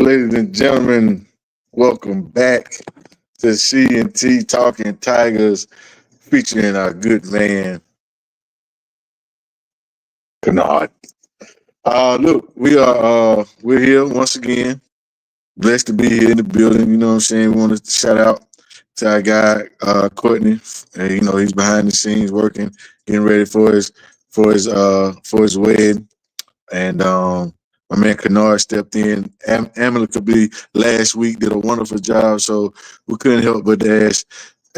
Ladies and gentlemen, welcome back to C&T Talking Tigers, featuring our good man Kennard. Look, we're here once again. Blessed to be here in the building. You know what I'm saying? We want to shout out to our guy Courtney. And, he's behind the scenes working, getting ready for his wedding. And my man Kennard stepped in amicably last week, did a wonderful job. So we couldn't help but to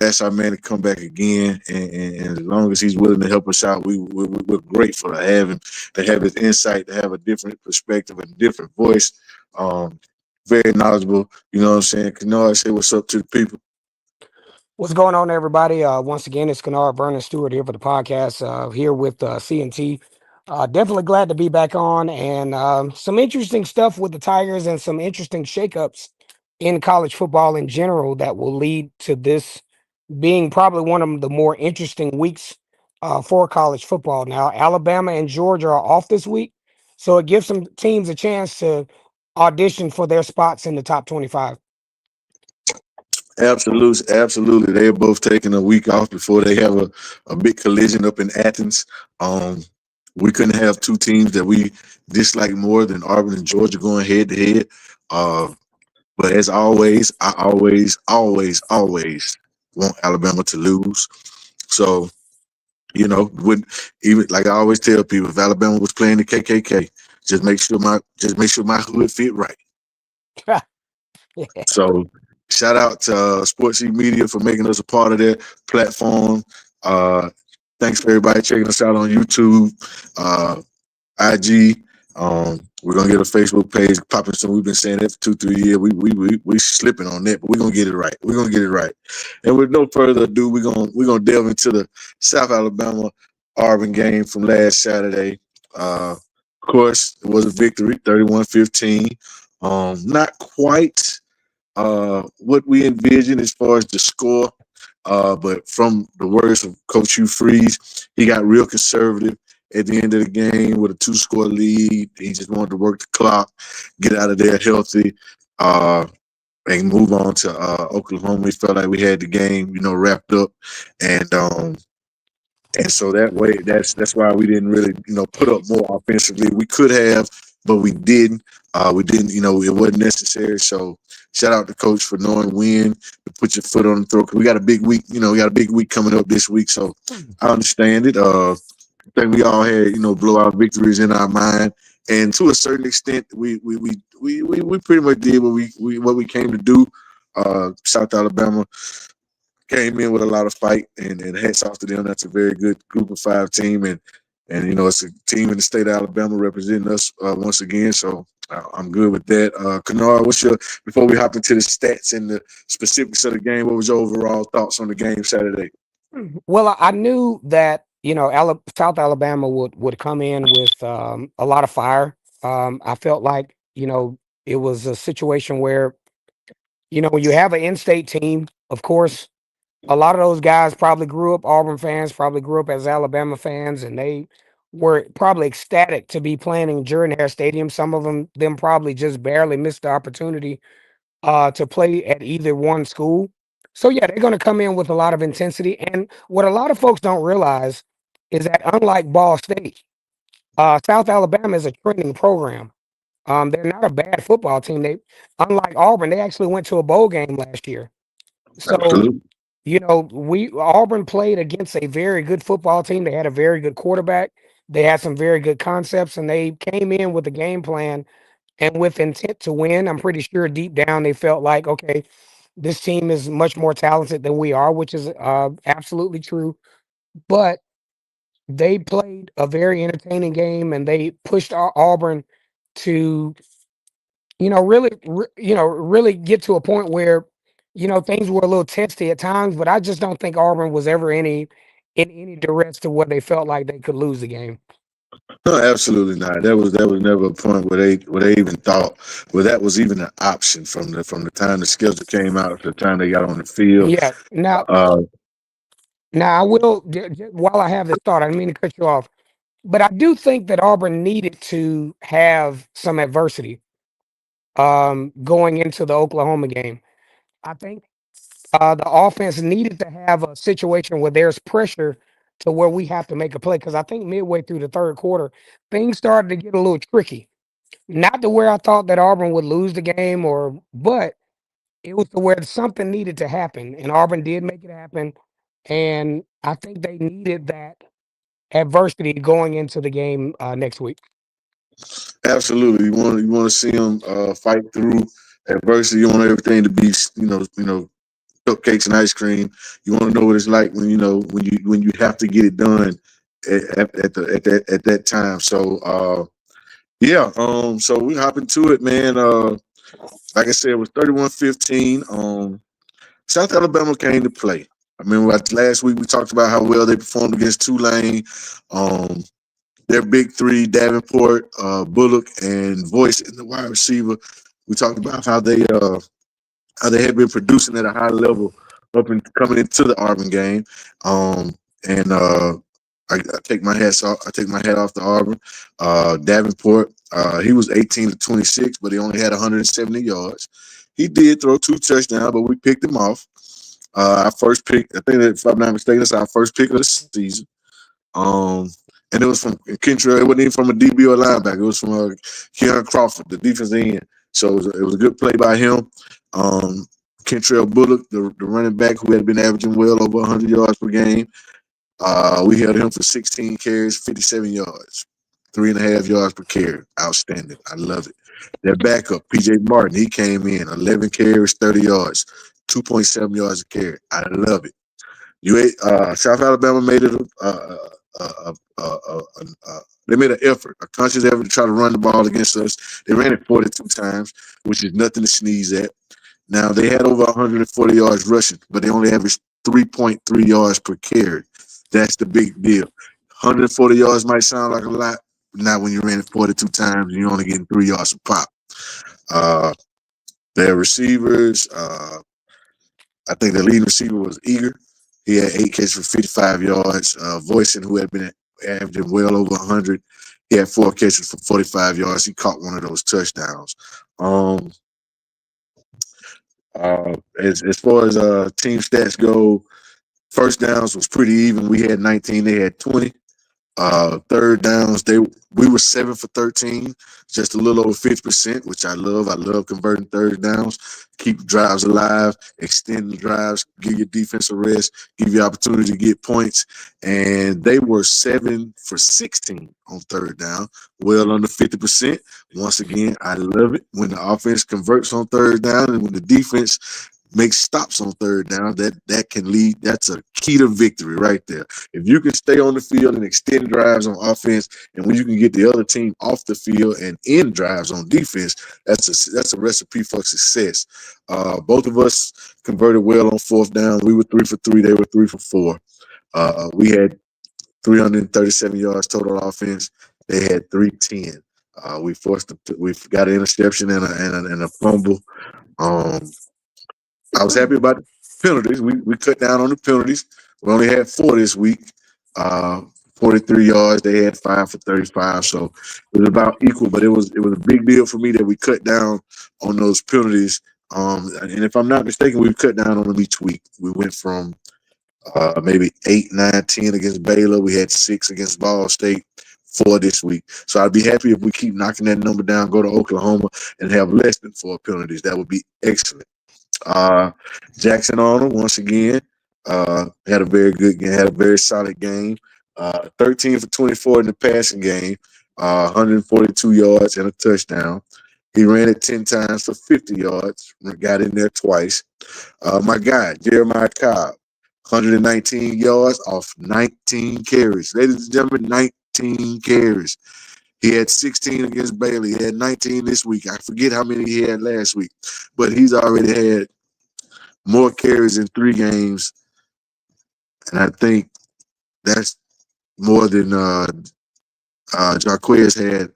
ask our man to come back again. And as long as he's willing to help us out, we're grateful to have his insight, to have a different perspective, a different voice. Um, Very knowledgeable. You know what I'm saying? Kennard, say what's up to the people. What's going on, everybody? Once again, it's Kennard, Vernon, Stewart here for the podcast. Here with C&T. Definitely glad to be back on, and some interesting stuff with the Tigers and some interesting shakeups in college football in general that will lead to this being probably one of the more interesting weeks for college football. Now, Alabama and Georgia are off this week, so it gives some teams a chance to audition for their spots in the top 25. Absolutely, absolutely. They're both taking a week off before they have a big collision up in Athens. Um, we couldn't have two teams that we dislike more than Auburn and Georgia going head to head. Uh, but as always, I always want Alabama to lose. So would even like I always tell people, if Alabama was playing the KKK, just make sure my hood fit right. So shout out to Sports E Media for making us a part of their platform. Uh, Thanks for everybody checking us out on YouTube, IG. We're gonna get a Facebook page popping soon. We've been saying that for 2-3 years. We slipping on that, but we're gonna get it right. We're gonna get it right. And with no further ado, we're gonna delve into the South Alabama Auburn game from last Saturday. Of course, it was a victory, 31-15. Not quite what we envisioned as far as the score. But from the words of Coach Hugh Freeze, he got real conservative at the end of the game with a two-score lead. He just wanted to work the clock, get out of there healthy, uh, and move on to Oklahoma. We felt like we had the game, wrapped up, and so that way, that's why we didn't really, put up more offensively. We could have, but we didn't. We didn't, it wasn't necessary. So shout out to Coach for knowing when to put your foot on the throat. 'Cause we got a big week, we got a big week coming up this week. So I understand it. I think we all had, blowout victories in our mind, and to a certain extent, we pretty much did what we came to do. South Alabama came in with a lot of fight, and hats off to them. That's a very good group of five team, and it's a team in the state of Alabama representing us once again. So I'm good with that. Kennard, before we hop into the stats and the specifics of the game, what was your overall thoughts on the game Saturday? Well, I knew that South Alabama would come in with a lot of fire. I felt like it was a situation where when you have an in-state team, of course, a lot of those guys probably grew up Auburn fans, probably grew up as Alabama fans, and they were probably ecstatic to be playing in Jordan Hare Stadium. Some of them probably just barely missed the opportunity to play at either one school. So yeah, they're going to come in with a lot of intensity. And what a lot of folks don't realize is that unlike Ball State, South Alabama is a trending program. They're not a bad football team. Unlike Auburn, they actually went to a bowl game last year. So Absolutely. we Auburn played against a very good football team. They had a very good quarterback. They had some very good concepts, and they came in with a game plan and with intent to win. I'm pretty sure deep down they felt like, okay, this team is much more talented than we are, which is absolutely true. But they played a very entertaining game, and they pushed Auburn to, really get to a point where, things were a little testy at times. But I just don't think Auburn was ever in any duress to where they felt like they could lose the game. No, absolutely not. That was never a point where they even thought that was even an option from the time the schedule came out to the time they got on the field. Yeah. Now, Uh, I will. While I have this thought, I didn't mean to cut you off. But I do think that Auburn needed to have some adversity. going into the Oklahoma game. I think the offense needed to have a situation where there's pressure to where we have to make a play. Because I think midway through the third quarter, things started to get a little tricky. Not to where I thought that Auburn would lose the game, but it was to where something needed to happen, and Auburn did make it happen. And I think they needed that adversity going into the game next week. Absolutely. You want to see them fight through adversity. You want everything to be cupcakes and ice cream. You want to know what it's like when you have to get it done at that time. So yeah. So we hop into it, man. Like I said, it was 31-15. South Alabama came to play. I mean, last week we talked about how well they performed against Tulane. Um, their big three, Davenport, Bullock, and Voice in the wide receiver. We talked about how they had been producing at a high level up and coming into the Auburn game. And I take my hat off. I take my hat off to Auburn. Davenport, he was 18 to 26, but he only had 170 yards. He did throw 2 touchdowns, but we picked him off. Our first pick, I think that if I'm not mistaken, that's our first pick of the season. Um, and it was from Kentrell. It wasn't even from a DB or linebacker. It was from Kennard Crawford, the defense end. So it was a good play by him. Um, Kentrell Bullock, the running back who had been averaging well over 100 yards per game. We held him for 16 carries, 57 yards, 3.5 yards per carry. Outstanding. I love it. Their backup, PJ Martin, he came in 11 carries, 30 yards, 2.7 yards a carry. I love it. South Alabama made it. They made an effort, a conscious effort to try to run the ball against us. They ran it 42 times, which is nothing to sneeze at. Now they had over 140 yards rushing, but they only averaged 3.3 yards per carry. That's the big deal. 140 yards might sound like a lot, but not when you ran it 42 times and you're only getting 3 yards a pop. Uh, their receivers, I think the leading receiver was Eager. He had 8 catches for 55 yards. Voisin, who had been averaging well over 100, he had 4 catches for 45 yards. He caught one of those touchdowns. Um, as far as team stats go, first downs was pretty even. We had 19, they had 20. Third downs, we were 7 for 13, just a little over 50%, which I love. I love converting third downs, keep drives alive, extend the drives, give your defense a rest, give you opportunity to get points. And they were 7 for 16 on third down, well under 50%. Once again, I love it when the offense converts on third down and when the defense makes stops on third down. That can lead. That's a key to victory right there. If you can stay on the field and extend drives on offense, and when you can get the other team off the field and end drives on defense, that's a recipe for success. Both of us converted well on fourth down. We were 3 for 3. They were 3 for 4. We had 337 yards total offense. They had 310. We got an interception and a fumble. I was happy about the penalties. We cut down on the penalties. We only had 4 this week. 43 yards. They had 5 for 35. So it was about equal, but it was a big deal for me that we cut down on those penalties. And if I'm not mistaken, we've cut down on them each week. We went from maybe 8, 9, 10 against Baylor. We had 6 against Ball State. 4 this week. So I'd be happy if we keep knocking that number down, go to Oklahoma, and have less than 4 penalties. That would be excellent. Jackson Arnold, once again, had a very good game, had a very solid game. 13 for 24 in the passing game, 142 yards and a touchdown. He ran it 10 times for 50 yards, got in there twice. My guy, Jeremiah Cobb, 119 yards off 19 carries. Ladies and gentlemen, 19 carries. He had 16 against Bailey. He had 19 this week. I forget how many he had last week, but he's already had more carries in 3 games, and I think that's more than Jarquez had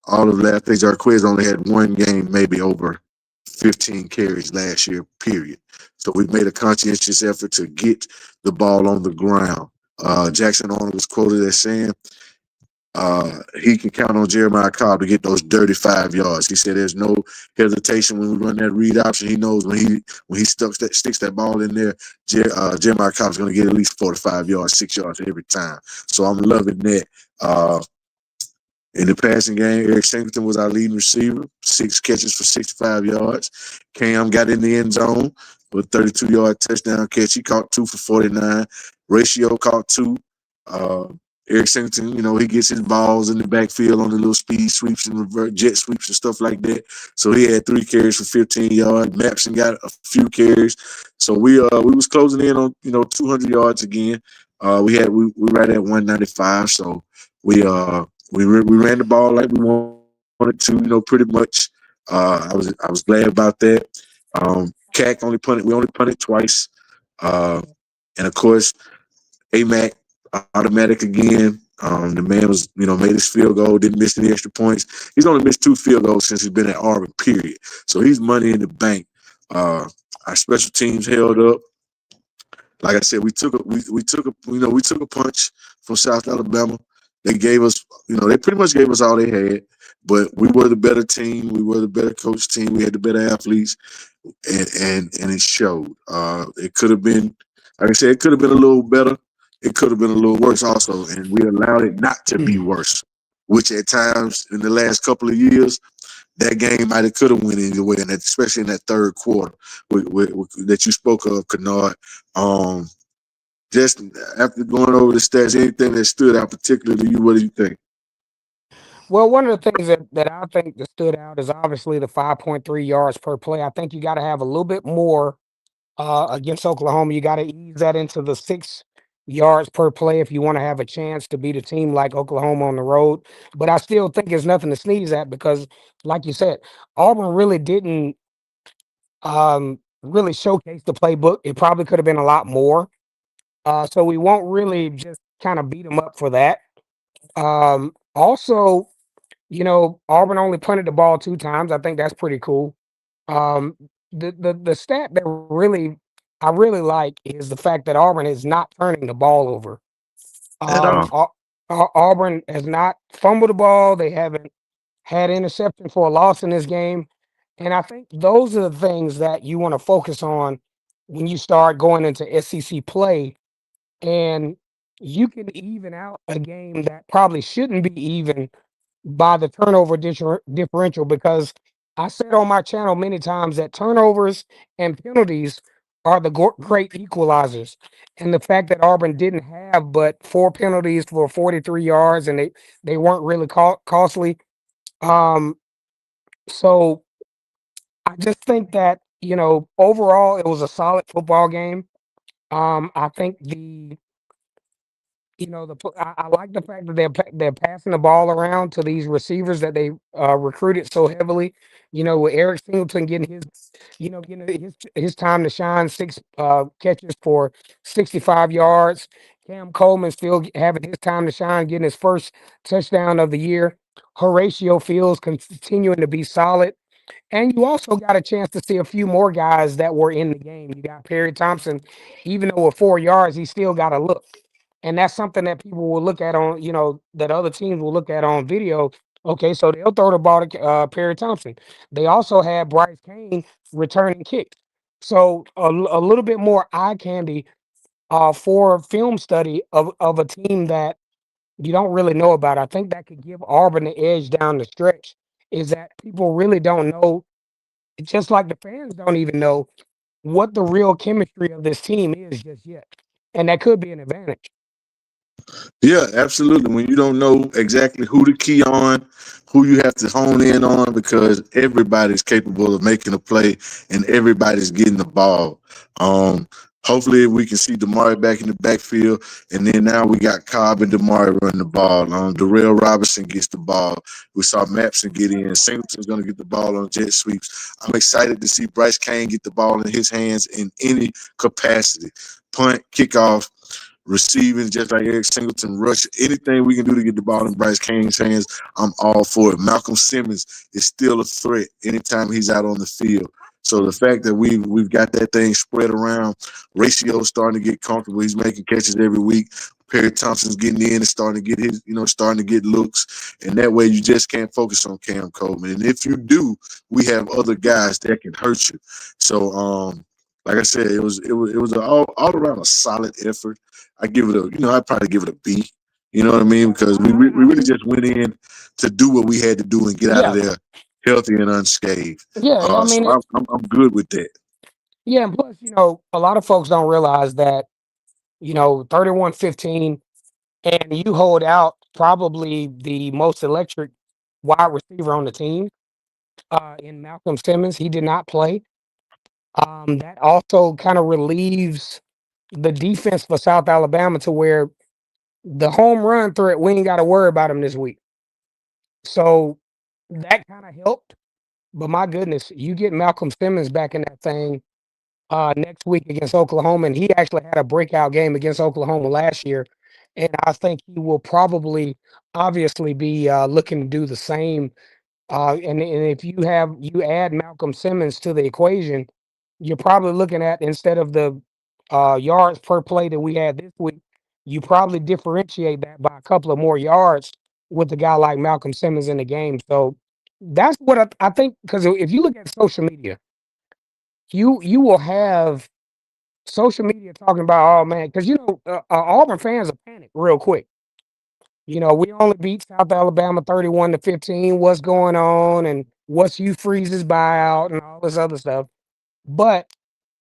all of last. I think Jarquez only had 1 game, maybe over 15 carries last year, period. So we've made a conscientious effort to get the ball on the ground. Jackson Arnold was quoted as saying, he can count on Jeremiah Cobb to get those dirty 5 yards. He said there's no hesitation when we run that read option. He knows when he sticks that ball in there, Jeremiah Cobb's going to get at least 45 yards, 6 yards every time. So I'm loving that. In the passing game, Eric Singleton was our leading receiver, 6 catches for 65 yards. Cam got in the end zone with a 32-yard touchdown catch. He caught 2 for 49. Ratio caught 2. Uh, Eric Singleton, he gets his balls in the backfield on the little speed sweeps and revert jet sweeps and stuff like that. So he had 3 carries for 15 yards. Mapson got a few carries. So we was closing in on 200 yards again. We right at 195. So we ran the ball like we wanted to. Pretty much. I was glad about that. CAC we only punted twice. And of course, AMAC automatic again. The man was, made his field goal, didn't miss any extra points. He's only missed 2 field goals since he's been at Auburn, period. So he's money in the bank. Our special teams held up. Like I said, we took a punch from South Alabama. They gave us, they pretty much gave us all they had, but we were the better team. We were the better coach team. We had the better athletes, and it showed. It could have been, like I said, it could have been a little better. It could have been a little worse also, and we allowed it not to be worse, which at times in the last couple of years, that game might have could have went either way, and especially in that third quarter that you spoke of, Kennard. Just after going over the stats, anything that stood out particularly to you, what do you think? Well, one of the things that I think that stood out is obviously the 5.3 yards per play. I think you got to have a little bit more against Oklahoma. You got to ease that into the 6 yards per play if you want to have a chance to beat a team like Oklahoma on the road. But I still think it's nothing to sneeze at because, like you said, Auburn really didn't really showcase the playbook. It probably could have been a lot more. So we won't really just kind of beat them up for that. Also, Auburn only punted the ball 2 times. I think that's pretty cool. Um, the stat that I really like is the fact that Auburn is not turning the ball over. At all. Auburn has not fumbled the ball. They haven't had interception for a loss in this game, and I think those are the things that you want to focus on when you start going into SEC play, and you can even out a game that probably shouldn't be even by the turnover differential because I said on my channel many times that turnovers and penalties are the great equalizers. And the fact that Auburn didn't have but 4 penalties for 43 yards and they weren't really costly. Um, so I just think that, overall it was a solid football game. I think I like the fact that they're passing the ball around to these receivers that they recruited so heavily. With Eric Singleton getting his time to shine, 6 catches for 65 yards. Cam Coleman still having his time to shine, getting his first touchdown of the year. Horatio Fields continuing to be solid. And you also got a chance to see a few more guys that were in the game. You got Perry Thompson, even though with 4 yards, he still got a look. And that's something that people will look at that other teams will look at on video. Okay, so they'll throw the ball to Perry Thompson. They also had Bryce Kane returning kicks. So a little bit more eye candy for film study of a team that you don't really know about. I think that could give Auburn the edge down the stretch is that people really don't know, just like the fans don't even know what the real chemistry of this team is just yet. And that could be an advantage. Yeah, absolutely. When you don't know exactly who to key on, who you have to hone in on, because everybody's capable of making a play and everybody's getting the ball. Um, Hopefully we can see Damari back in the backfield, and then now we got Cobb and Damari running the ball. Darrell Robinson gets the ball. We saw Mapson get in. Singleton's going to get the ball on jet sweeps. I'm excited to see Bryce Kane get the ball in his hands in any capacity. Punt, kickoff, receiving, just like Eric Singleton, rush, anything we can do to get the ball in Bryce Kane's hands, I'm all for it. Malcolm Simmons is still a threat anytime he's out on the field. So the fact that we've got that thing spread around, Ratio's starting to get comfortable. He's making catches every week. Perry Thompson's getting in and starting to get starting to get looks, and that way you just can't focus on Cam Coleman. And if you do, we have other guys that can hurt you. So, like I said, it was all around a solid effort. I give it I'd probably give it a B. You know what I mean? Because we really just went in to do what we had to do and get out of Yeah, there healthy and unscathed. yeah. I So mean, I'm good with that. yeah. And plus, a lot of folks don't realize that 31-15, and you hold out probably the most electric wide receiver on the team, in Malcolm Simmons. He did not play. That also kind of relieves the defense for South Alabama to where the home run threat, we ain't got to worry about him this week. So that kind of helped. But my goodness, you get Malcolm Simmons back in that thing next week against Oklahoma, and he actually had a breakout game against Oklahoma last year. And I think he will probably, obviously, be looking to do the same. And if you add Malcolm Simmons to the equation, you're probably looking at, instead of the yards per play that we had this week, you probably differentiate that by a couple of more yards with a guy like Malcolm Simmons in the game. So that's what I think. Because if you look at social media, you will have social media talking about, oh man, because Auburn fans are panicked real quick. We only beat South Alabama 31-15. What's going on? And what's Hugh Freeze's buyout and all this other stuff. But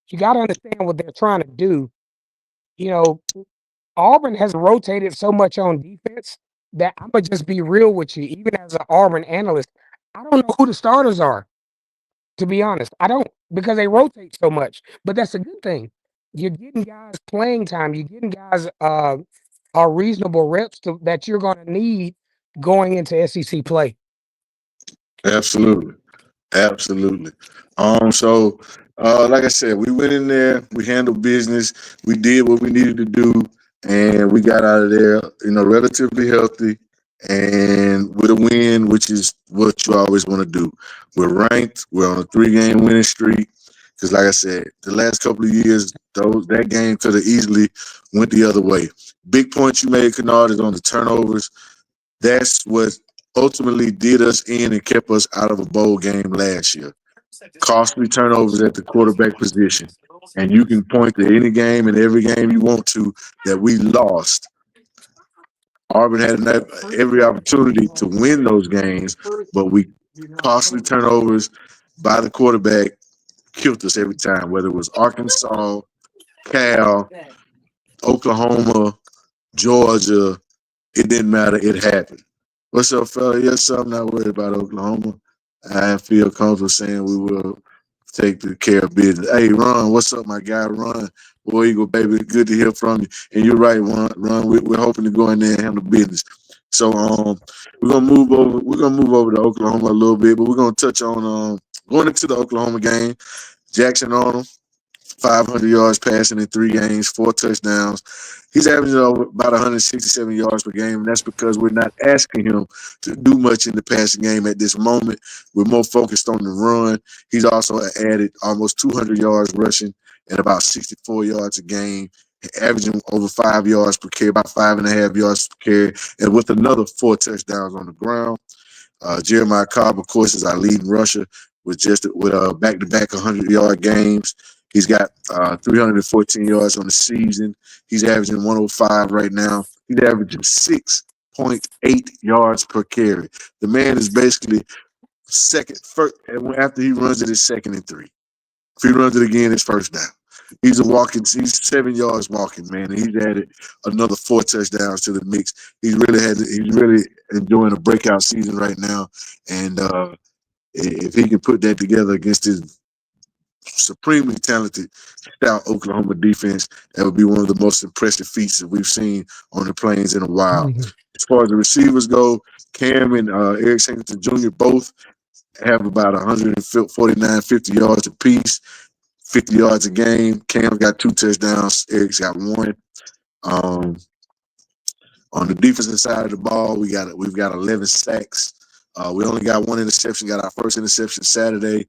you got to understand what they're trying to do. You know, Auburn has rotated so much on defense that I'm gonna just be real with you. Even as an Auburn analyst, I don't know who the starters are. To be honest, I don't, because they rotate so much. But that's a good thing. You're getting guys playing time. You're getting guys reasonable reps that you're going to need going into SEC play. Absolutely. Absolutely. So like I said, we went in there, we handled business, we did what we needed to do, and we got out of there, relatively healthy and with a win, which is what you always want to do. We're ranked, we're on a 3-game winning streak. Because like I said, the last couple of years, that game could have easily went the other way. Big point you made, Kennard, is on the turnovers. That's what ultimately did us in and kept us out of a bowl game last year. Costly turnovers at the quarterback position. And you can point to any game and every game you want to that we lost. Auburn had every opportunity to win those games, but we costly turnovers by the quarterback killed us every time, whether it was Arkansas, Cal, Oklahoma, Georgia. It didn't matter. It happened. What's up, fella? Yes, I'm not worried about Oklahoma. I feel comfortable saying we will take the care of business. Hey, Ron, what's up, my guy, Ron? Boy, Eagle, baby, good to hear from you. And you're right, Ron. We're hoping to go in there and handle business. So, we're gonna move over. We're gonna move over to Oklahoma a little bit, but we're gonna touch on going into the Oklahoma game. Jackson Arnold, 500 yards passing in 3 games, 4 touchdowns. He's averaging over about 167 yards per game, and that's because we're not asking him to do much in the passing game at this moment. We're more focused on the run. He's also added almost 200 yards rushing and about 64 yards a game, averaging over 5 yards per carry, about 5.5 yards per carry, and with another 4 touchdowns on the ground. Jeremiah Cobb, of course, is our leading rusher with back-to-back 100-yard games. He's got 314 yards on the season. He's averaging 105 right now. He's averaging 6.8 yards per carry. The man is basically first, after he runs it, it's 2nd and 3. If he runs it again, it's first down. He's 7 yards walking, man, and he's added another 4 touchdowns to the mix. He's really enjoying a breakout season right now. And if he can put that together against his supremely talented, stout Oklahoma defense, that would be one of the most impressive feats that we've seen on the plains in a while. Mhm. As far as the receivers go, Cam and Eric Singleton Jr. both have about 149, 50 yards apiece, 50 yards a game. Cam's got 2 touchdowns. Eric's got 1. Um, on the defensive side of the ball, we've got 11 sacks. We only got 1 interception. Got our first interception Saturday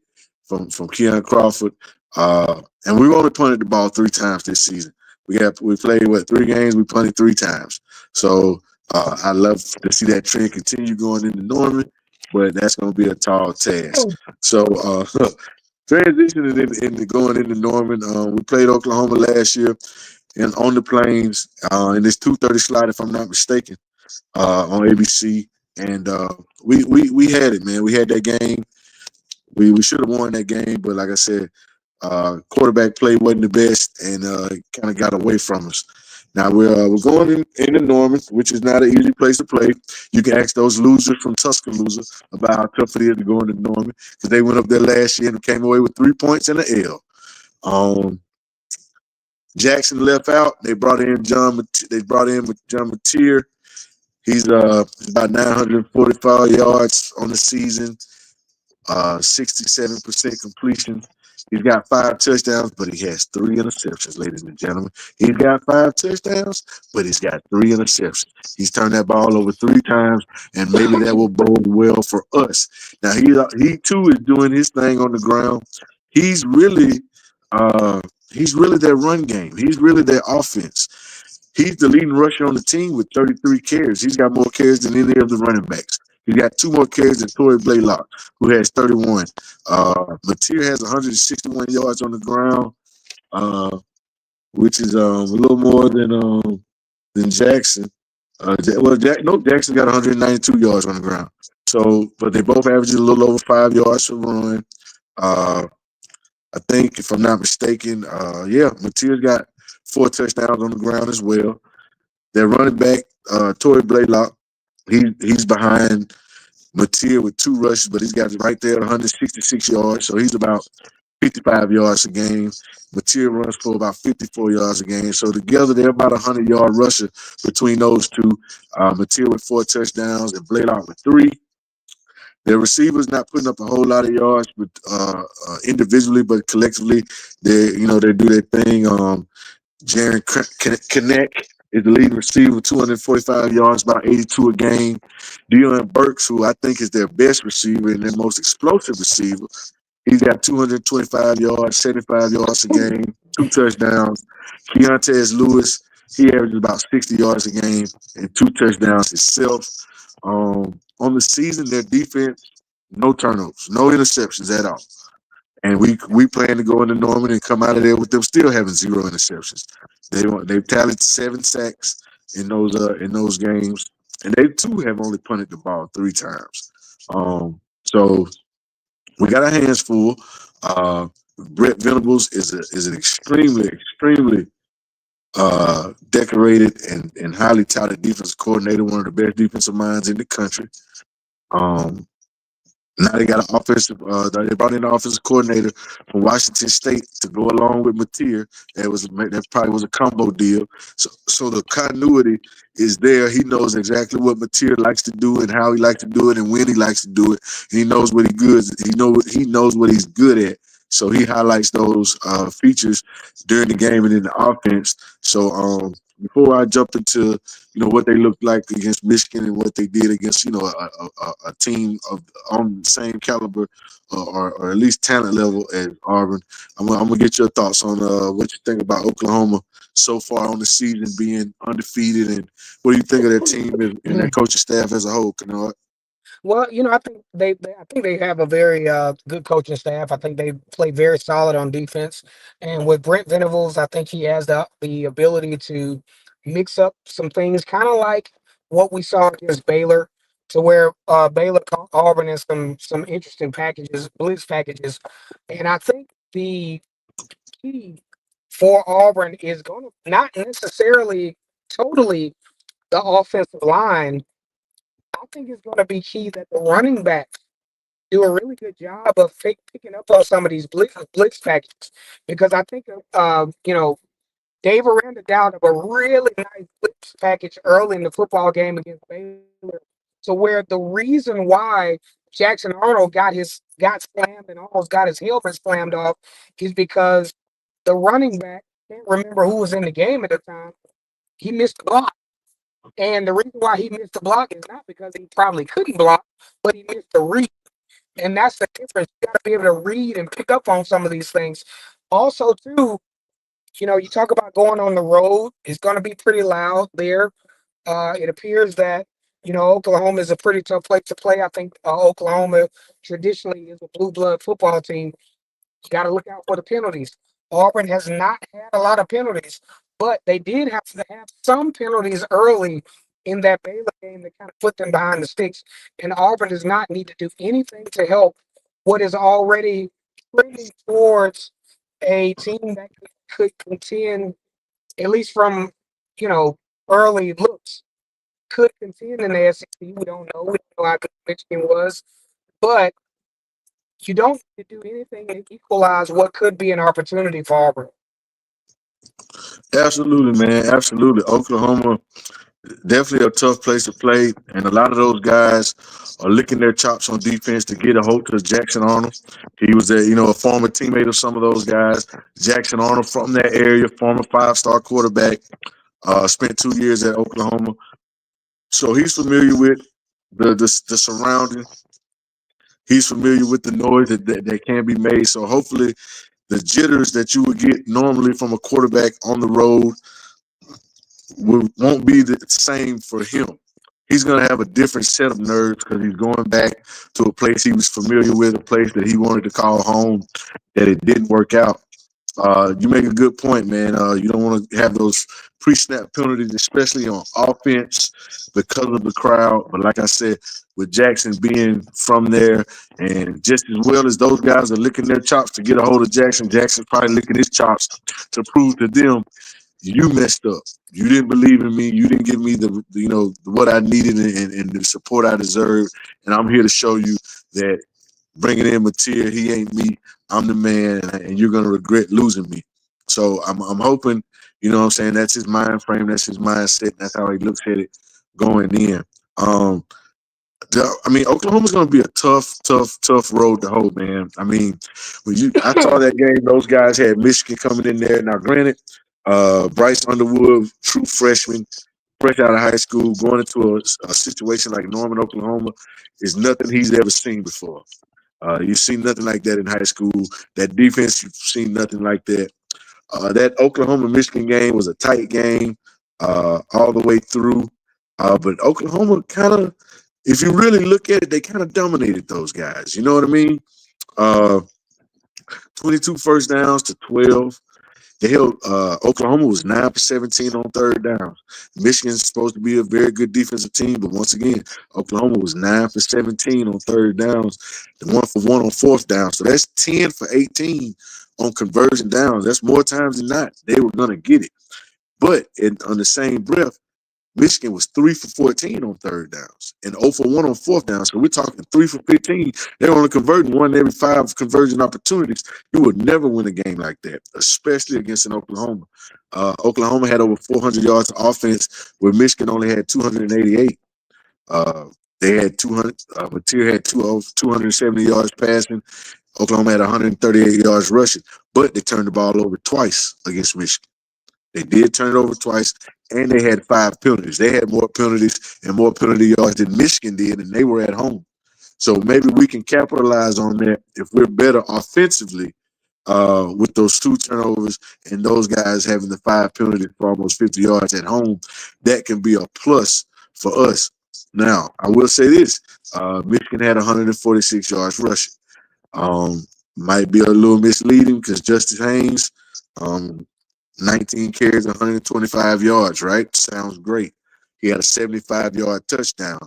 from Keon Crawford, and we've only punted the ball 3 times this season. We played what 3 games. We punted 3 times. So I love to see that trend continue going into Norman, but that's going to be a tall task. So transitioning into going into Norman, we played Oklahoma last year and on the Plains in this 2:30 slot, if I'm not mistaken, on ABC. And we had it, man. We had that game. We should have won that game, but like I said, quarterback play wasn't the best, and kind of got away from us. Now we're going into Norman, which is not an easy place to play. You can ask those losers from Tuscaloosa about how tough it is to go into Norman because they went up there last year and came away with 3 points and an L. Um, Jackson left out. They brought in John Mateer. He's about 945 yards on the season. 67% completion. He's got 5 touchdowns, but he has 3 interceptions, ladies and gentlemen. He's got 5 touchdowns, but he's got 3 interceptions. He's turned that ball over 3 times, and maybe that will bode well for us. Now he too is doing his thing on the ground. He's really he's really their run game. He's really their offense. He's the leading rusher on the team with 33 carries. He's got more carries than any of the running backs. He's got 2 more carries than Tory Blaylock, who has 31. Mateer has 161 yards on the ground, uh, which is a little more than Jackson. Jackson got 192 yards on the ground. So, but they both average a little over 5 yards per run. Uh, I think, if I'm not mistaken, Mateer's got 4 touchdowns on the ground as well. Their running back, Tory Blaylock, he's behind Mateer with 2 rushes, but he's got it right there at 166 yards. So he's about 55 yards a game. Mateer runs for about 54 yards a game. So together, they're about a 100-yard rusher between those two. Mateer with 4 touchdowns and Blaylock with 3. Their receivers not putting up a whole lot of yards, but individually, but collectively, they do their thing. Jaron Kennard is the leading receiver with 245 yards, about 82 a game. Deion Burks, who I think is their best receiver and their most explosive receiver, he's got 225 yards, 75 yards a game, 2 touchdowns. Keontez Lewis, he averages about 60 yards a game and 2 touchdowns himself. On the season, their defense, no turnovers, no interceptions at all. And we plan to go into Norman and come out of there with them still having 0 interceptions. They've tallied 7 sacks in those games, and they too have only punted the ball 3 times. So we got our hands full. Brett Venables is an extremely decorated and highly touted defensive coordinator, one of the best defensive minds in the country. Um, Now they got an offensive. They brought in an offensive coordinator from Washington State to go along with Mateer. That probably was a combo deal. So the continuity is there. He knows exactly what Mateer likes to do and how he likes to do it and when he likes to do it. And he knows what he knows what he's good at. So he highlights those features during the game and in the offense. So before I jump into what they looked like against Michigan and what they did against a team on the same caliber or at least talent level as Auburn. I'm gonna get your thoughts on what you think about Oklahoma so far on the season being undefeated, and what do you think of their team and their coaching staff as a whole, Kennard? Well, I think I think they have a very good coaching staff. I think they play very solid on defense, and with Brent Venables, I think he has the ability to mix up some things, kind of like what we saw against Baylor, to where Baylor caught Auburn in some interesting packages, blitz packages, and I think the key for Auburn is going to not necessarily totally the offensive line. I think it's going to be key that the running backs do a really good job of picking up on some of these blitz packages, because I think Dave Aranda down a really nice blitz package early in the football game against Baylor. So where the reason why Jackson Arnold got slammed and almost got his helmet slammed off is because the running back, can't remember who was in the game at the time, he missed the block. And the reason why he missed the block is not because he probably couldn't block, but he missed the read. And that's the difference. You got to be able to read and pick up on some of these things. Also, too, You talk about going on the road. It's going to be pretty loud there. It appears that Oklahoma is a pretty tough place to play. I think Oklahoma traditionally is a blue blood football team. You got to look out for the penalties. Auburn has not had a lot of penalties, but they did have to have some penalties early in that Baylor game that kind of put them behind the sticks. And Auburn does not need to do anything to help what is already trending towards a team that could contend, at least from you know early looks, could contend in the SEC. We don't know. We don't know how good Michigan was, but you don't need to do anything to equalize what could be an opportunity for Auburn. Absolutely, man. Absolutely. Oklahoma, definitely a tough place to play, and a lot of those guys are licking their chops on defense to get a hold to Jackson Arnold. He was a former teammate of some of those guys. Jackson Arnold from that area, former five-star quarterback, spent 2 years at Oklahoma, so he's familiar with the surrounding. He's familiar with the noise that can be made. So hopefully, the jitters that you would get normally from a quarterback on the road won't be the same for him. He's going to have a different set of nerves because he's going back to a place he was familiar with, a place that he wanted to call home, that it didn't work out. You make a good point, man. You don't want to have those pre-snap penalties, especially on offense, because of the crowd. But like I said, with Jackson being from there, and just as well as those guys are licking their chops to get a hold of Jackson, Jackson's probably licking his chops to prove to them, you messed up. You didn't believe in me. You didn't give me what I needed and the support I deserved. And I'm here to show you that bringing in Mateer, he ain't me. I'm the man, and you're gonna regret losing me. So I'm hoping, what I'm saying, that's his mind frame, that's his mindset, that's how he looks at it going in. Um, Oklahoma's gonna be a tough road to hold, man. I mean, I saw that game, those guys had Michigan coming in there. Now, granted, Bryce Underwood, true freshman, fresh out of high school, going into a situation like Norman, Oklahoma, is nothing he's ever seen before. You've seen nothing like that in high school. That defense, you've seen nothing like that. That Oklahoma-Michigan game was a tight game all the way through. But Oklahoma kind of, if you really look at it, they kind of dominated those guys. You know what I mean? Uh, 22 first downs to 12. They held Oklahoma was 9 for 17 on third downs. Michigan's supposed to be a very good defensive team, but once again, Oklahoma was 9 for 17 on third downs, and 1 for 1 on fourth down. So that's 10 for 18 on conversion downs. That's more times than not. They were gonna get it. But on the same breath, Michigan was 3 for 14 on third downs and 0 for 1 on fourth down. So we're talking 3 for 15. They're only converting 1 every 5 conversion opportunities. You would never win a game like that, especially against an Oklahoma. Oklahoma had over 400 yards of offense, where Michigan only had 288. They had 200. Mateer had 270 yards passing. Oklahoma had 138 yards rushing, but they turned the ball over twice against Michigan. They did turn it over twice, and they had 5 penalties. They had more penalties and more penalty yards than Michigan did, and they were at home. So maybe we can capitalize on that if we're better offensively with those 2 turnovers and those guys having the 5 penalties for almost 50 yards at home. That can be a plus for us. Now, I will say this. Michigan had 146 yards rushing. Um, might be a little misleading because Justice Haynes, um, 19 carries, 125 yards, right? Sounds great. He had a 75-yard touchdown.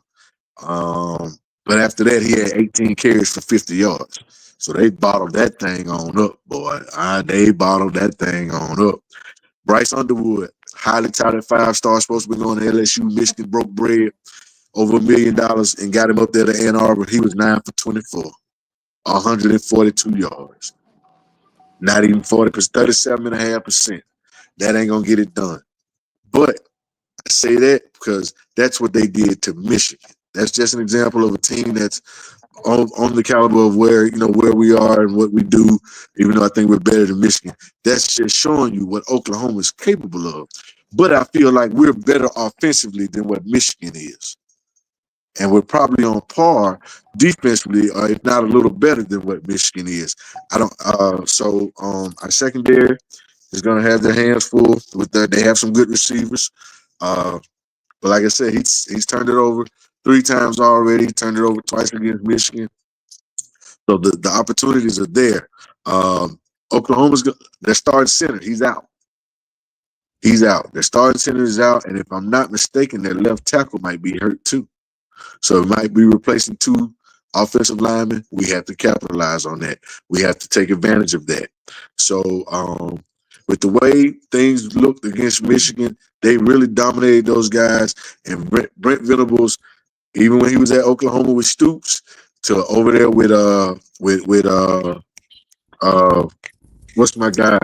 But after that, he had 18 carries for 50 yards. So they bottled that thing on up, boy. They bottled that thing on up. Bryce Underwood, highly touted 5-star, supposed to be going to LSU. Michigan broke bread over $1 million and got him up there to Ann Arbor. He was 9 for 24, 142 yards. Not even 40%, 37.5%. That ain't going to get it done. But I say that because that's what they did to Michigan. That's just an example of a team that's on the caliber of where we are and what we do, even though I think we're better than Michigan. That's just showing you what Oklahoma is capable of. But I feel like we're better offensively than what Michigan is. And we're probably on par defensively, or if not a little better than what Michigan is. Our secondary is going to have their hands full with that. They have some good receivers. Uh, but like I said, he's turned it over 3 times already. He turned it over twice against Michigan. So the opportunities are there. Oklahoma's their starting center. He's out. He's out. Their starting center is out, and if I'm not mistaken, their left tackle might be hurt too. So it might be replacing 2 offensive linemen. We have to capitalize on that. We have to take advantage of that. So with the way things looked against Michigan, they really dominated those guys. And Brent Venables, even when he was at Oklahoma with Stoops, to over there with uh what's my guy?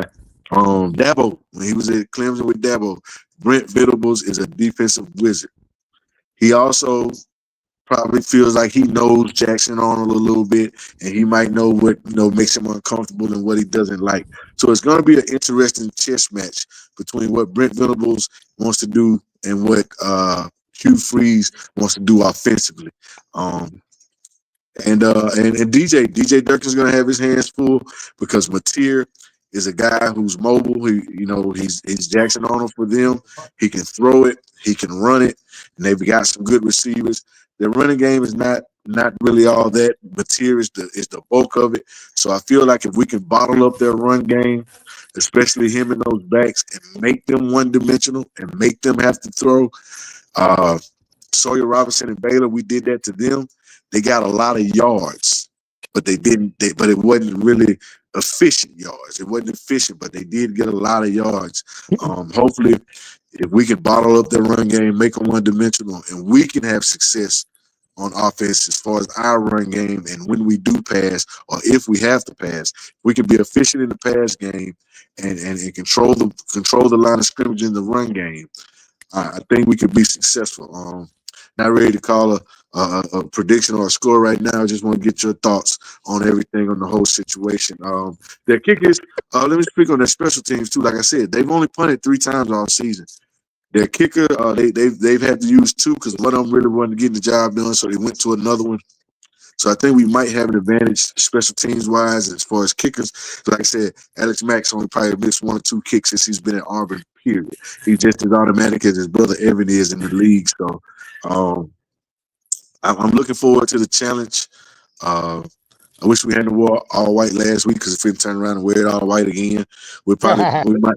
Dabo. When he was at Clemson with Dabo, Brent Venables is a defensive wizard. He also probably feels like he knows Jackson Arnold a little bit, and he might know what makes him uncomfortable and what he doesn't like. So it's going to be an interesting chess match between what Brent Venables wants to do and what Hugh Freeze wants to do offensively. Um, and DJ Dirk is going to have his hands full because Mateer is a guy who's mobile. He's Jackson Arnold for them. He can throw it, he can run it, and they've got some good receivers. Their running game is not really all that. Mateer is the bulk of it. So I feel like if we can bottle up their run game, especially him and those backs, and make them one dimensional and make them have to throw, uh, Sawyer Robinson and Baylor, we did that to them. They got a lot of yards, but they didn't. But it wasn't really efficient yards. It wasn't efficient, but they did get a lot of yards. Hopefully, if we can bottle up their run game, make them one dimensional, and we can have success on offense as far as our run game, and when we do pass, or if we have to pass, we can be efficient in the pass game and control the line of scrimmage in the run game. I think we could be successful. Not ready to call a prediction or a score right now. I just want to get your thoughts on everything on the whole situation. Their kickers. Let me speak on their special teams too. Like I said, they've only punted 3 times all season. Their kicker, they've had to use 2 because one of them really wanted to get the job done, so they went to another one. So I think we might have an advantage special teams wise as far as kickers. So like I said, Alex Mack's only probably missed 1 or 2 kicks since he's been at Auburn. Period. He's just as automatic as his brother Evan is in the league. So um, I'm looking forward to the challenge. Uh, I wish we hadn't wore all white last week because if we turn around and wear it all white again, we might.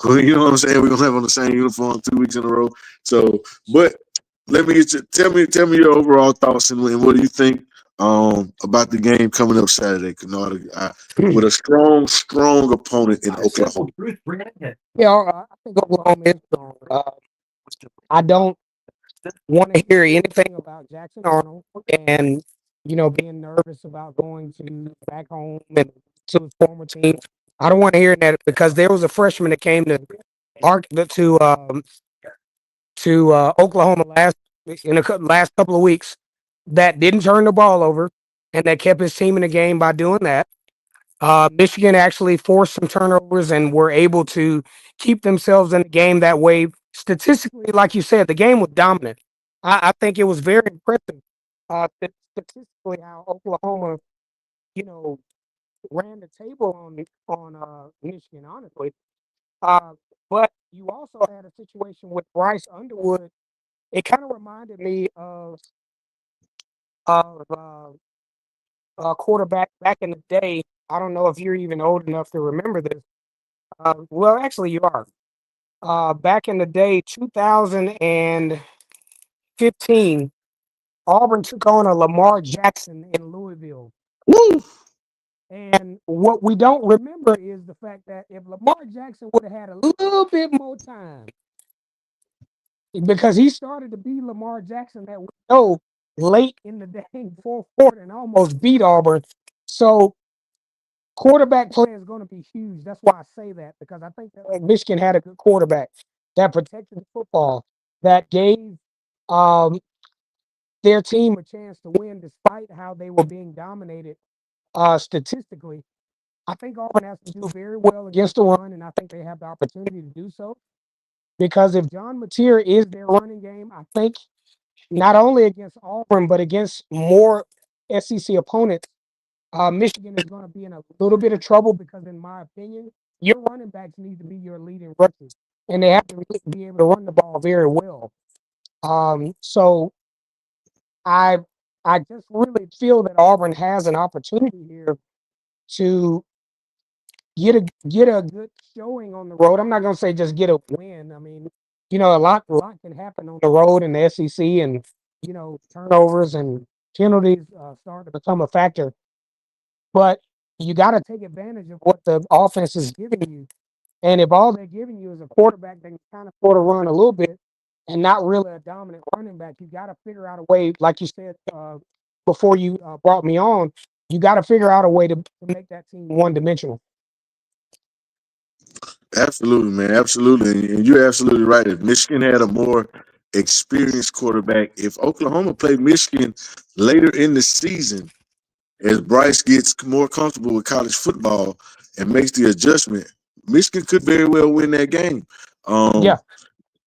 You know what I'm saying? We're gonna have on the same uniform 2 weeks in a row. So, but let me get you, tell me your overall thoughts and what do you think about the game coming up Saturday, Kennard, with a strong opponent in Oklahoma. I think Oklahoma is strong. I don't want to hear anything about Jackson Arnold and being nervous about going to back home and to his former team. I don't want to hear that because there was a freshman that came to Ark to Oklahoma last couple of weeks that didn't turn the ball over and that kept his team in the game by doing that. Michigan actually forced some turnovers and were able to keep themselves in the game that way. Statistically, like you said, the game was dominant. I think it was very impressive statistically how Oklahoma, you know, ran the table on Michigan, honestly. Uh, but you also had a situation with Bryce Underwood. It kind of reminded me of a quarterback back in the day. I don't know if you're even old enough to remember this. Well, actually, you are. Back in the day, 2015, Auburn took on a Lamar Jackson in Louisville. Woo! And what we don't remember is the fact that if Lamar Jackson would have had a little bit more time, because he started to be Lamar Jackson that we know late in the dang fourth quarter and almost beat Auburn. So quarterback play is going to be huge. That's why I say that because I think that Michigan had a good quarterback that protected the football, that gave um, their team a chance to win despite how they were being dominated statistically. I think Auburn has to do very well against the run, and I think they have the opportunity to do so. Because if John Mateer is their running game, I think not only against Auburn, but against more SEC opponents, Michigan is going to be in a little bit of trouble because, in my opinion, your running backs need to be your leading rushers, and they have to be able to run the ball very well. So I I just really feel that Auburn has an opportunity here to get a good showing on the road. I'm not gonna say just get a win. I mean, a lot can happen on the road in the SEC, and turnovers and penalties start to become a factor. But you got to take advantage of what the offense is giving you. And if all they're giving you is a quarterback that can kind of sort of run a little bit and not really a dominant running back, you got to figure out a way, like you said before you brought me on, you got to figure out a way to make that team one dimensional. Absolutely, man. Absolutely. And you're absolutely right. If Michigan had a more experienced quarterback, if Oklahoma played Michigan later in the season, as Bryce gets more comfortable with college football and makes the adjustment, Michigan could very well win that game. Yeah.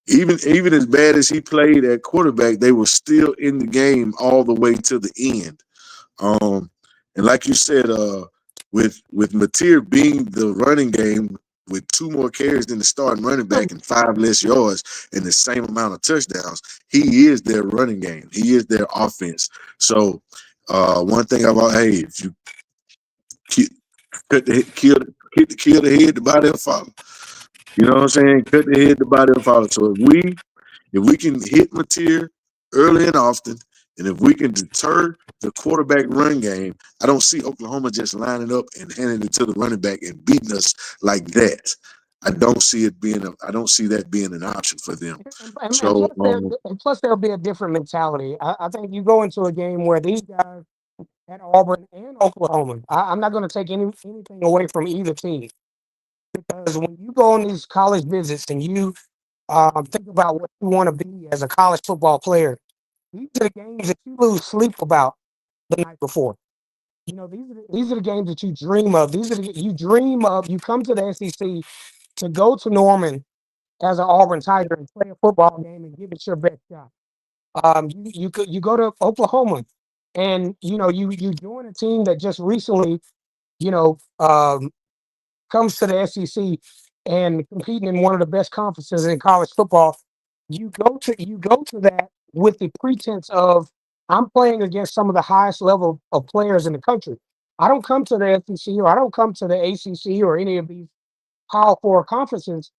Even as bad as he played at quarterback, they were still in the game all the way to the end. Um, and like you said, with Mateer being the running game with 2 more carries than the starting running back and 5 less yards and the same amount of touchdowns, he is their running game. He is their offense. So one thing about if you ki- cut the kill the head, the body will follow. You know what I'm saying? Cut the head, the body will follow. So if we can hit Mateer early and often, and if we can deter the quarterback run game, I don't see Oklahoma just lining up and handing it to the running back and beating us like that. I don't see that being an option for them. So And plus there'll be a different mentality. I think you go into a game where these guys at Auburn and Oklahoma, I'm not going to take anything away from either team, because when you go on these college visits and you think about what you want to be as a college football player, these are the games that you lose sleep about the night before. These are the games that you dream of. You dream of. You come to the SEC to go to Norman as an Auburn Tiger and play a football game and give it your best shot. You go to Oklahoma, and you join a team that just recently you know comes to the SEC and competing in one of the best conferences in college football. You go to that with the pretense of, I'm playing against some of the highest level of players in the country. I don't come to the SEC, or I don't come to the ACC or any of these Power Four conferences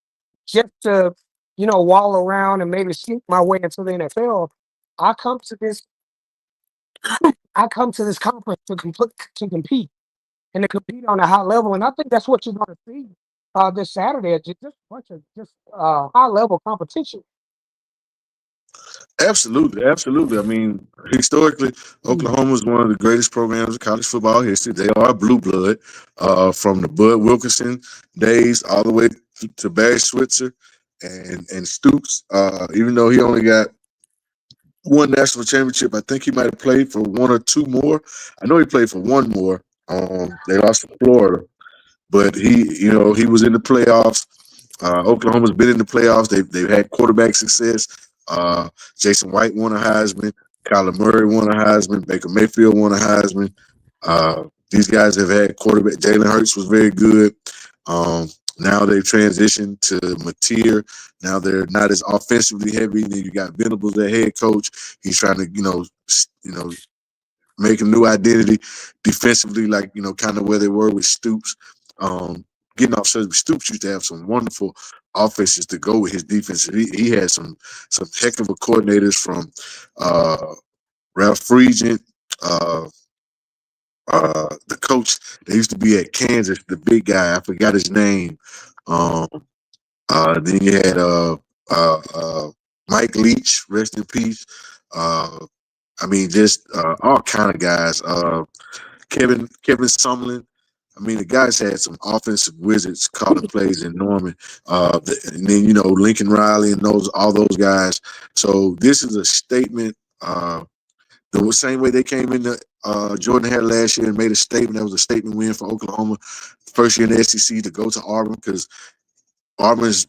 just to wallow around and maybe sneak my way into the NFL. I come to this I come to this conference to compete and to compete on a high level. And I think that's what you're going to see this Saturday. Just a bunch of just high level competition. absolutely, absolutely. I mean, historically, Oklahoma is one of the greatest programs in college football history. They are blue blood, from the Bud Wilkinson days all the way to Barry Switzer and Stoops. Even though he only got one national championship, I think he might have played for one or two more. I know he played for one more. They lost to Florida, but he was in the playoffs. Oklahoma's been in the playoffs. They've had quarterback success. Jason White won a Heisman. Kyler Murray won a Heisman. Baker Mayfield won a Heisman. These guys have had quarterback. Jalen Hurts was very good. Now they've transitioned to Mateer. Now they're not as offensively heavy. Then you got Venables, their head coach. He's trying to, make a new identity defensively, like kind of where they were with Stoops. Getting off Stoops used to have some wonderful offenses to go with his defense. He had some heck of a coordinators from Ralph Friedgen, uh, the coach that used to be at Kansas, the big guy. I forgot his name. Um, then you had Mike Leach, rest in peace. Uh, I mean, just all kind of guys. Kevin Sumlin. I mean, the guys had some offensive wizards calling plays in Norman, and then Lincoln Riley and all those guys. So this is a statement. The same way they came into Jordan had last year and made a statement. That was a statement win for Oklahoma, first year in the SEC to go to Auburn, because Auburn's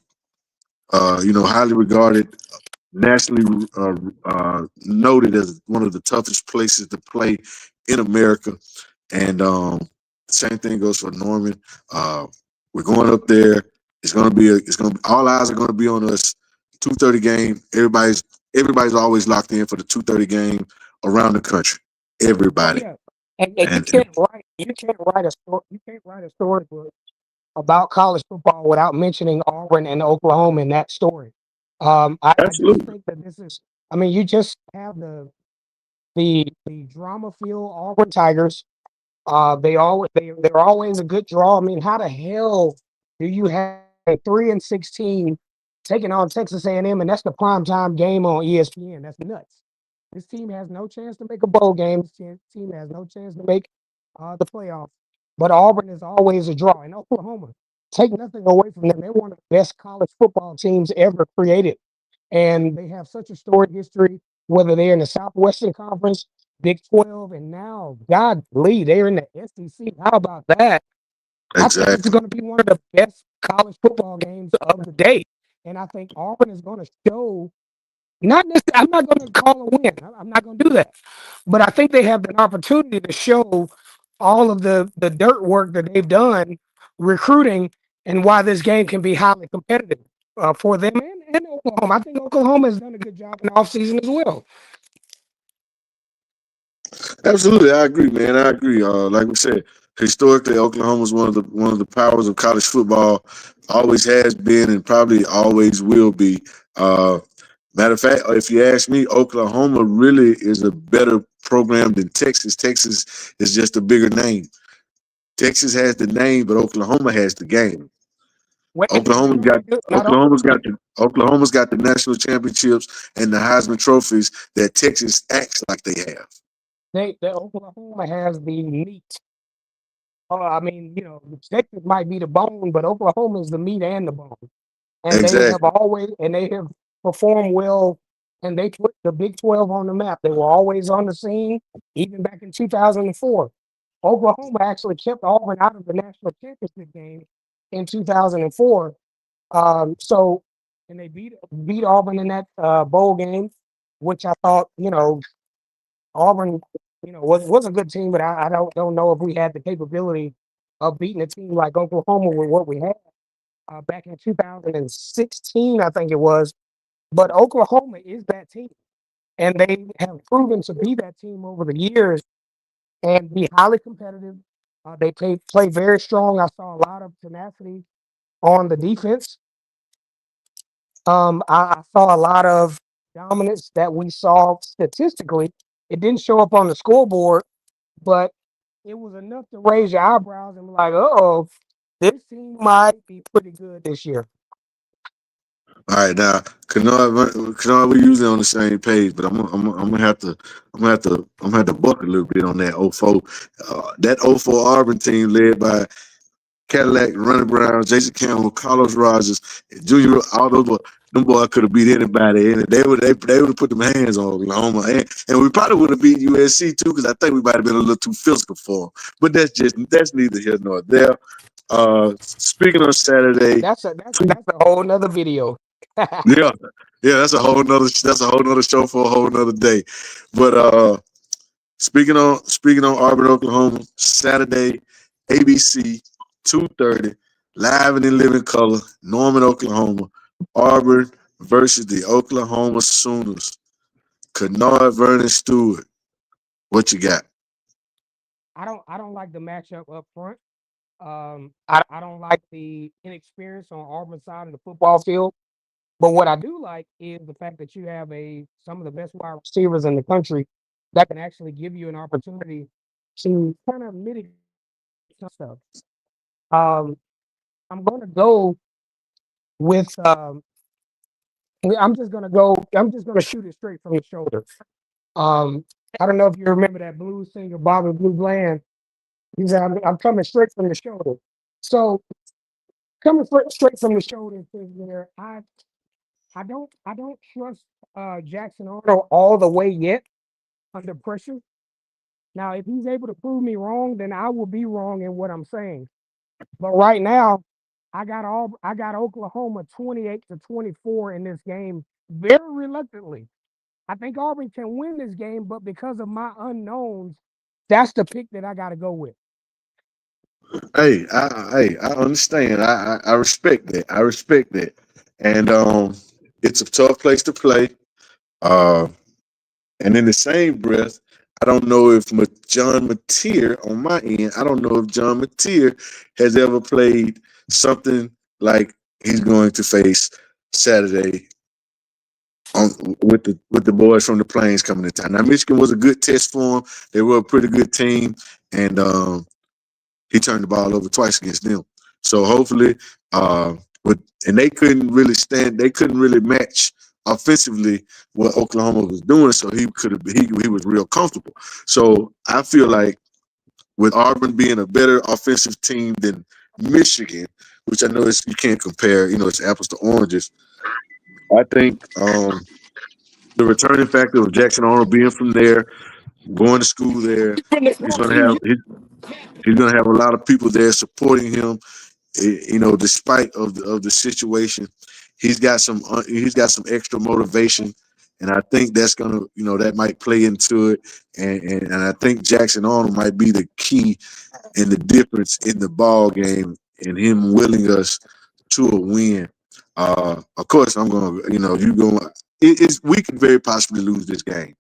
highly regarded, nationally noted as one of the toughest places to play in America. And same thing goes for Norman. Uh, We're going up there. All eyes are gonna be on us. 2:30 game. Everybody's always locked in for the 2:30 game around the country. Oh Everybody. yeah, and And you can't write a storybook about college football without mentioning Auburn and Oklahoma in that story. I just absolutely. think that this is. I mean, you just have the drama feel Auburn Tigers. They're always a good draw. I mean, how the hell do you have a 3-16 taking on Texas A&M, and that's the prime time game on ESPN? That's nuts. This team has no chance to make a bowl game. Team has no chance to make the playoffs. But Auburn is always a draw. And Oklahoma, take nothing away from them. They're one of the best college football teams ever created, and they have such a storied history. Whether they're in the Southwestern Conference, Big 12, and now, God, Lee, they're in the SEC. How about that? I think this is Exactly. going to be one of the best college football games of the day. And I think Auburn is going to show, not necessarily, I'm not going to call a win. I'm not going to do that. But I think they have an opportunity to show all of the dirt work that they've done recruiting and why this game can be highly competitive for them and Oklahoma. I think Oklahoma has done a good job in the offseason as well. Absolutely, I agree, man. I agree. Like we said, historically, Oklahoma's one of the powers of college football. Always has been, and probably always will be. Uh, Matter of fact, if you ask me, Oklahoma really is a better program than Texas. Texas is just a bigger name. Texas has the name, but Oklahoma has the game. Well, and Oklahoma's got not only Oklahoma's got the national championships and the Heisman trophies that Texas acts like they have. the Oklahoma has the meat. I mean, Texas might be the bone, but Oklahoma is the meat and the bone. And Exactly. they have performed well, and they put the Big 12 on the map. They were always on the scene, even back in 2004. Oklahoma actually kept Auburn out of the national championship game in 2004. So, and they beat Auburn in that bowl game, which I thought, Auburn, was a good team, but I don't know if we had the capability of beating a team like Oklahoma with what we had back in 2016, I think it was. But Oklahoma is that team, and they have proven to be that team over the years and be highly competitive. They play very strong. I saw a lot of tenacity on the defense. I saw a lot of dominance that we saw statistically. It didn't show up on the scoreboard, but it was enough to raise your eyebrows and be like, "Oh, this team might be pretty good this year." All right, now Kennard, we usually on the same page, but I'm gonna have to buck a little bit on that '04. That '04 Auburn team led by Cadillac, Ronnie Brown, Jason Campbell, Carlos Rogers, Junior. All those boys, them boys could have beat anybody, and they would have put them hands on Oklahoma, and we probably would have beat USC too, because I think we might have been a little too physical for them. But that's neither here nor there. Speaking of Saturday, That's a whole nother video. yeah, yeah, that's a whole nother show for a whole nother day. But speaking on Auburn, Oklahoma, Saturday, ABC 2:30, live and in living color, Norman, Oklahoma, Auburn versus the Oklahoma Sooners. Kennard, Vernon, Stewart. What you got? I don't like the matchup up front. I don't like the inexperience on Auburn's side of the football field. But what I do like is the fact that you have some of the best wide receivers in the country that can actually give you an opportunity to kind of mitigate some stuff. Um, I'm going to go with. I'm just going to shoot it straight from the shoulder. Um, I don't know if you remember that blues singer Bobby Blue Bland. He said, I'm coming straight from the shoulder. So coming straight from the shoulder is where I don't trust Jackson Arnold all the way yet under pressure. Now, if he's able to prove me wrong, then I will be wrong in what I'm saying. But right now, I got Oklahoma 28-24 in this game very reluctantly. I think Auburn can win this game, but because of my unknowns, that's the pick that I got to go with. I understand. I respect that. I respect that. And it's a tough place to play. Uh, and in the same breath, I don't know if John Mateer on my end. I don't know if John Mateer has ever played something like he's going to face Saturday on with the boys from the Plains coming to town. Now Michigan was a good test for him. They were a pretty good team, and he turned the ball over twice against them. So hopefully, with and they couldn't really stand. They couldn't really match offensively what Oklahoma was doing. So he could have. He was real comfortable. So I feel like with Auburn being a better offensive team than Michigan, which I know you can't compare. It's apples to oranges. I think the returning factor of Jackson Arnold being from there, going to school there, he's going to have he's going to have a lot of people there supporting him. Despite of the situation, he's got some extra motivation, and I think that's gonna that might play into it, and I think Jackson Arnold might be the key and the difference in the ball game and him willing us to a win. Of course, I'm gonna you going. It's we could very possibly lose this game.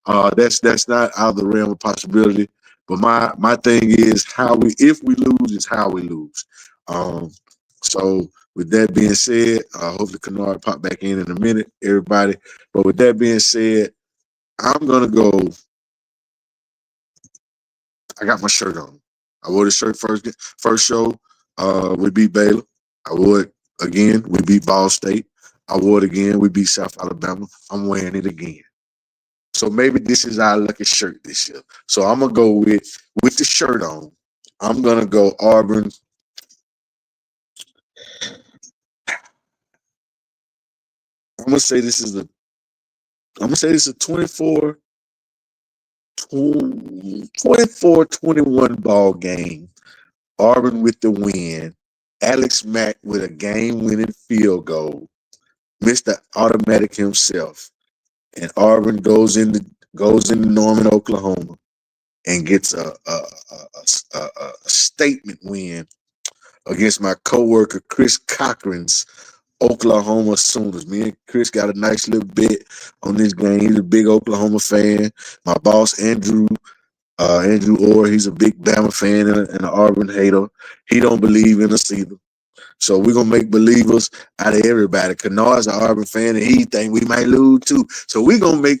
That's not out of the realm of possibility. But my thing is how we if we lose is how we lose. Um, so with that being said, hopefully Kennard pop back in a minute, everybody. But with that being said, I'm gonna go. I got my shirt on. I wore the shirt first show. We beat Baylor. I wore it again. We beat Ball State. I wore it again. We beat South Alabama. I'm wearing it again. So maybe this is our lucky shirt this year. So I'm gonna go with the shirt on. I'm gonna go Auburn. I'm gonna say this is a. I'm gonna say this is a 24-21 ball game. Auburn with the win. Alex Mack with a game-winning field goal. Mr. Automatic himself. And Auburn goes into Norman, Oklahoma, and gets a statement win against my coworker Chris Cochran's Oklahoma Sooners. Me and Chris got a nice little bet on this game. He's a big Oklahoma fan. My boss Andrew Orr, he's a big Bama fan and an Auburn hater. He don't believe in us either. So we're gonna make believers out of everybody. Kennard's an Auburn fan, and he think we might lose too. So we're gonna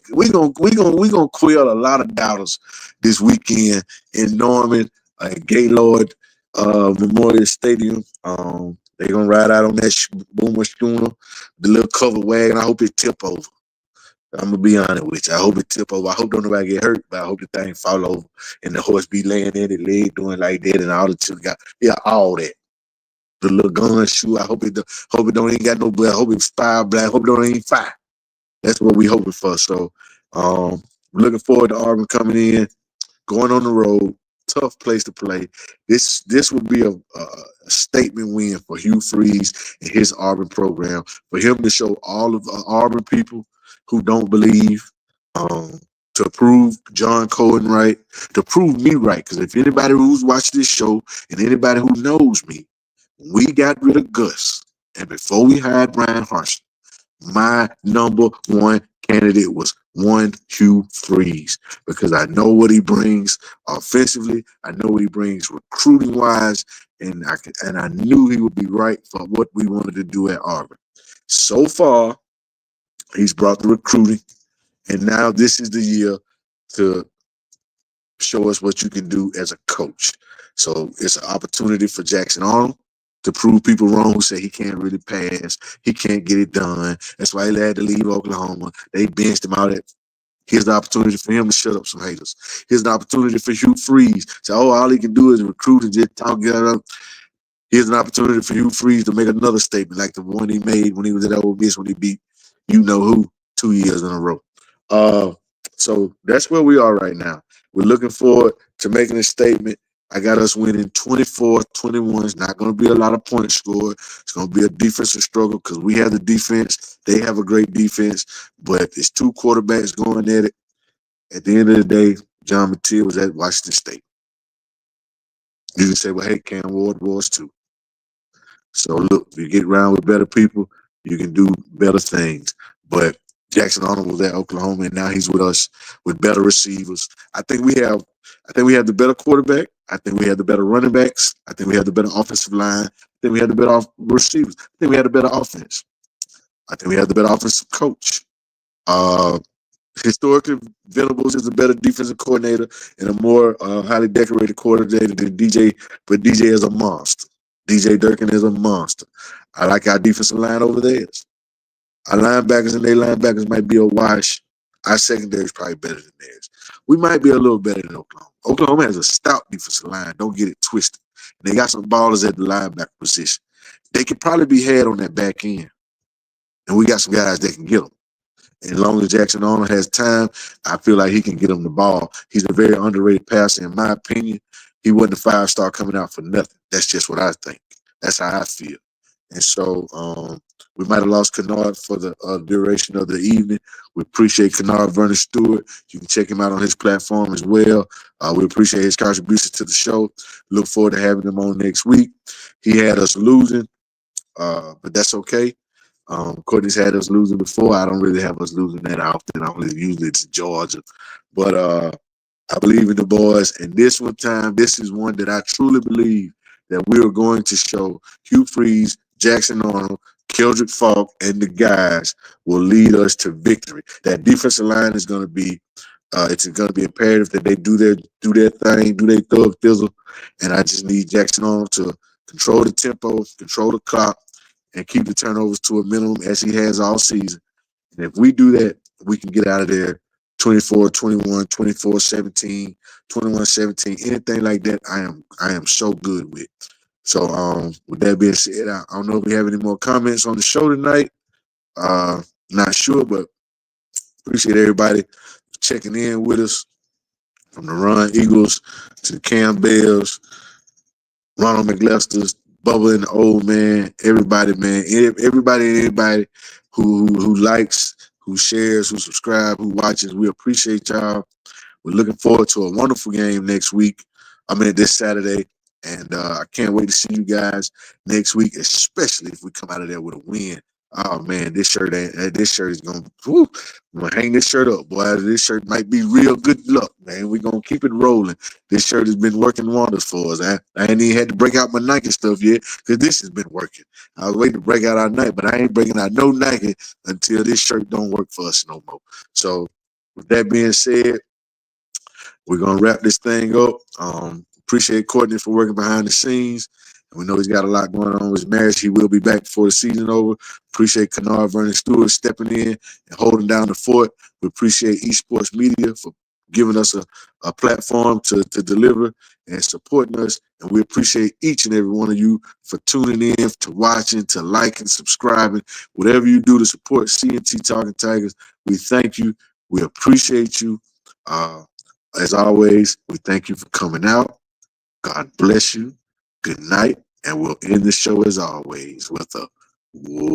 quell a lot of doubters this weekend in Norman, Gaylord Memorial Stadium. They're gonna ride out on that boomer schooner, the little covered wagon. I hope it tip over. I'm gonna be honest with you. I hope it tip over. I hope don't nobody get hurt, but I hope the thing fall over and the horse be laying in the leg doing like that and all the children got all that the little gun shoe. I hope it don't ain't got no blood. I hope it's fire black. I hope it don't ain't fire. That's what we hoping for. So looking forward to Auburn coming in, going on the road. Tough place to play. This would be a statement win for Hugh Freeze and his Auburn program. For him to show all of the Auburn people who don't believe, to prove John Cohen right, to prove me right. Because if anybody who's watched this show and anybody who knows me, we got rid of Gus, and before we hired Brian Harsin, my number one candidate was one Hugh Freeze because I know what he brings offensively. I know what he brings recruiting wise, and I knew he would be right for what we wanted to do at Auburn. So far, he's brought the recruiting, and now this is the year to show us what you can do as a coach. So it's an opportunity for Jackson Arnold to prove people wrong who say he can't really pass, he can't get it done. That's why he had to leave Oklahoma. They benched him out at. Here's the opportunity for him to shut up some haters. Here's the opportunity for Hugh Freeze. So, all he can do is recruit and just talk, get up. Here's an opportunity for Hugh Freeze to make another statement like the one he made when he was at Ole Miss when he beat you know who 2 years in a row. Uh, so that's where we are right now. We're looking forward to making a statement. I got us winning 24-21. It's not going to be a lot of points scored. It's going to be a defensive struggle because we have the defense. They have a great defense, but it's two quarterbacks going at it. At the end of the day, John Mateer was at Washington State. You can say, well, hey, Cam Ward was too. So look, if you get around with better people, you can do better things. But Jackson Arnold was at Oklahoma, and now he's with us with better receivers. I think we have the better quarterback. I think we have the better running backs. I think we have the better offensive line. I think we have the better receivers. I think we have the better offense. I think we have the better offensive coach. Uh, Historically, Venables is a better defensive coordinator and a more highly decorated coordinator than DJ, but DJ is a monster. DJ Durkin is a monster. I like our defensive line over there. Our linebackers and their linebackers might be a wash. Our secondary is probably better than theirs. We might be a little better than Oklahoma. Oklahoma has a stout defensive line. Don't get it twisted. And they got some ballers at the linebacker position. They could probably be had on that back end. And we got some guys that can get them. And as long as Jackson Arnold has time, I feel like he can get him the ball. He's a very underrated passer, in my opinion. He wasn't a 5-star coming out for nothing. That's just what I think. That's how I feel. And so we might have lost Kennard for the duration of the evening. We appreciate Kennard, Vernon Stewart. You can check him out on his platform as well. We appreciate his contributions to the show. Look forward to having him on next week. He had us losing, but that's okay. Courtney's had us losing before. I don't really have us losing that often. Usually it's Georgia. But I believe in the boys. And this one time, this is one that I truly believe that we are going to show Hugh Freeze, Jackson Arnold, Keldrick Falk, and the guys will lead us to victory. That defensive line is going to be it's going to be imperative that they do their thing, do their thug thizzle. And I just need Jackson Arnold to control the tempo, control the clock, and keep the turnovers to a minimum as he has all season. And if we do that, we can get out of there 24-21, 24-17, 21-17, anything like that. I am so good with. So with that being said, I don't know if we have any more comments on the show tonight. Not sure, but appreciate everybody checking in with us, from the Ron Eagles to the Cam Bells, Ronald McLester's, Bubba and the old man, everybody, man, everybody and anybody who likes, who shares, who subscribes, who watches. We appreciate y'all. We're looking forward to a wonderful game next week. This Saturday. And I can't wait to see you guys next week, especially if we come out of there with a win. Oh man, this shirt is gonna hang this shirt up, boy. This shirt might be real good luck, man. We're gonna keep it rolling. This shirt has been working wonders for us. I ain't even had to break out my Nike stuff yet, because this has been working. I was waiting to break out our Nike, but I ain't breaking out no Nike until this shirt don't work for us no more. So with that being said, we're gonna wrap this thing up. Appreciate Courtney for working behind the scenes. And we know he's got a lot going on with his marriage. He will be back before the season over. Appreciate Kennard, Vernon Stewart stepping in and holding down the fort. We appreciate eSports Media for giving us a platform to deliver and supporting us. And we appreciate each and every one of you for tuning in, to watching, to liking, subscribing, whatever you do to support CNT Talking Tigers. We thank you. We appreciate you. As always, we thank you for coming out. God bless you. Good night. And we'll end the show as always with a Whoa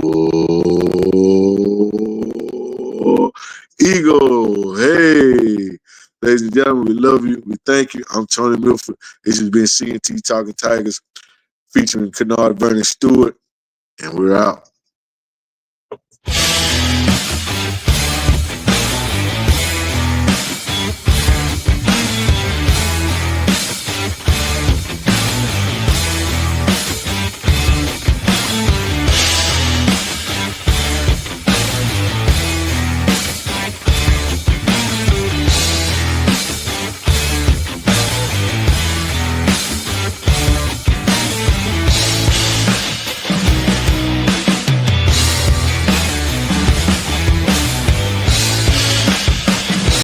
Eagle. Hey, ladies and gentlemen, we love you. We thank you. I'm Toney Milford. This has been CNT Talking Tigers featuring Kennard, Vernon Stewart, and we're out.